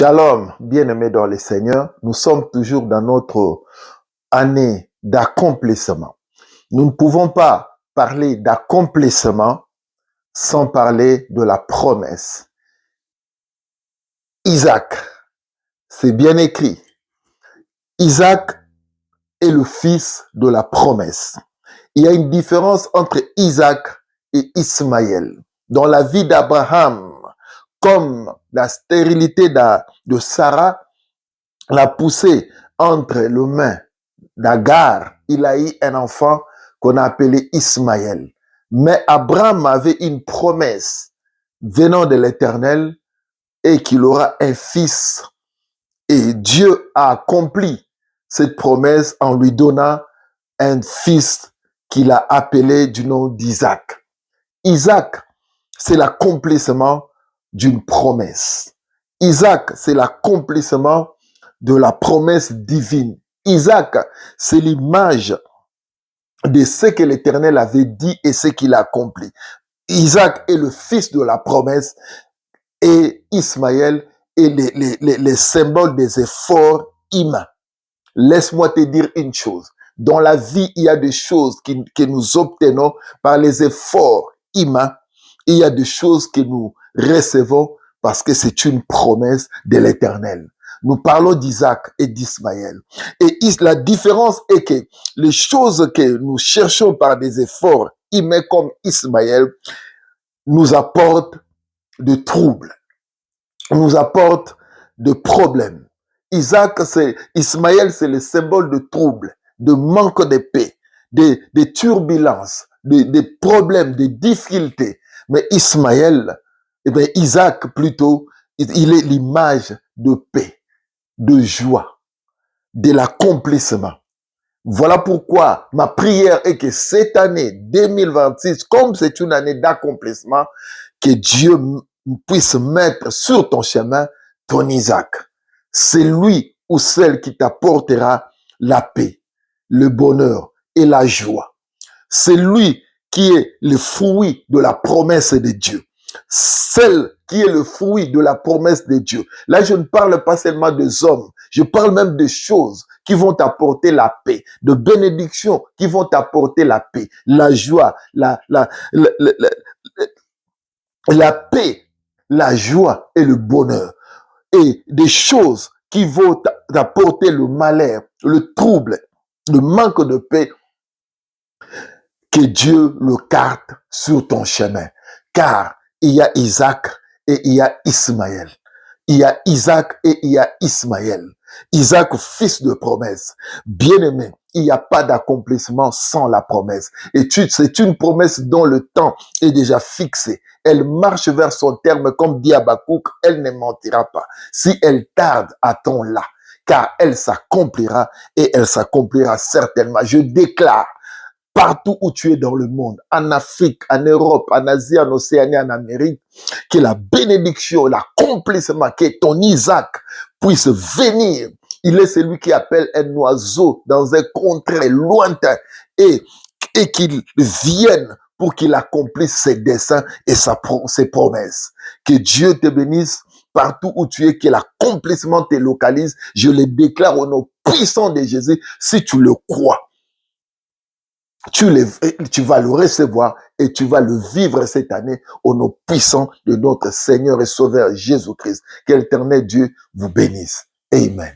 Shalom, bien-aimés dans le Seigneur, nous sommes toujours dans notre année d'accomplissement. Nous ne pouvons pas parler d'accomplissement sans parler de la promesse. Isaac, c'est bien écrit. Isaac est le fils de la promesse. Il y a une différence entre Isaac et Ismaël. Dans la vie d'Abraham, comme la stérilité de Sarah l'a poussé entre les mains d'Agar, il a eu un enfant qu'on a appelé Ismaël. Mais Abraham avait une promesse venant de l'Éternel et qu'il aura un fils. Et Dieu a accompli cette promesse en lui donnant un fils qu'il a appelé du nom d'Isaac. Isaac, c'est l'accomplissement d'une promesse. Isaac, c'est l'accomplissement de la promesse divine. Isaac, c'est l'image de ce que l'Éternel avait dit et ce qu'il a accompli. Isaac est le fils de la promesse et Ismaël est les symboles des efforts humains. Laisse-moi te dire une chose. Dans la vie, il y a des choses que nous obtenons par les efforts humains. Il y a des choses que nous recevons parce que c'est une promesse de l'Éternel. Nous parlons d'Isaac et d'Ismaël. Et la différence est que les choses que nous cherchons par des efforts humains comme Ismaël nous apportent de troubles, nous apportent de problèmes. Ismaël, c'est le symbole de troubles, de manque de paix, de turbulences, de problèmes, de difficultés. Mais Ismaël, Isaac plutôt, il est l'image de paix, de joie, de l'accomplissement. Voilà pourquoi ma prière est que cette année 2026, comme c'est une année d'accomplissement, que Dieu puisse mettre sur ton chemin ton Isaac. C'est lui ou celle qui t'apportera la paix, le bonheur et la joie. C'est lui qui est le fruit de la promesse de Dieu. Celle qui est le fruit de la promesse de Dieu. Là, je ne parle pas seulement des hommes, je parle même des choses qui vont t'apporter la paix, de bénédictions qui vont t'apporter la paix, la joie, la paix, la joie et le bonheur. Et des choses qui vont t'apporter le malheur, le trouble, le manque de paix, que Dieu le carte sur ton chemin. Car il y a Isaac et il y a Ismaël. Il y a Isaac et il y a Ismaël. Isaac, fils de promesse. Bien-aimé, il n'y a pas d'accomplissement sans la promesse. Et c'est une promesse dont le temps est déjà fixé. Elle marche vers son terme comme dit Habakkuk, elle ne mentira pas. Si elle tarde, attends-la, car elle s'accomplira et elle s'accomplira certainement. Je déclare, partout où tu es dans le monde, en Afrique, en Europe, en Asie, en Océanie, en Amérique, que la bénédiction, l'accomplissement, que ton Isaac puisse venir. Il est celui qui appelle un oiseau dans un contrée lointain et qu'il vienne pour qu'il accomplisse ses desseins et ses promesses. Que Dieu te bénisse partout où tu es, que l'accomplissement te localise. Je le déclare au nom puissant de Jésus, si tu le crois. Tu vas le recevoir et tu vas le vivre cette année au nom puissant de notre Seigneur et Sauveur Jésus-Christ. Que l'Éternel Dieu vous bénisse. Amen.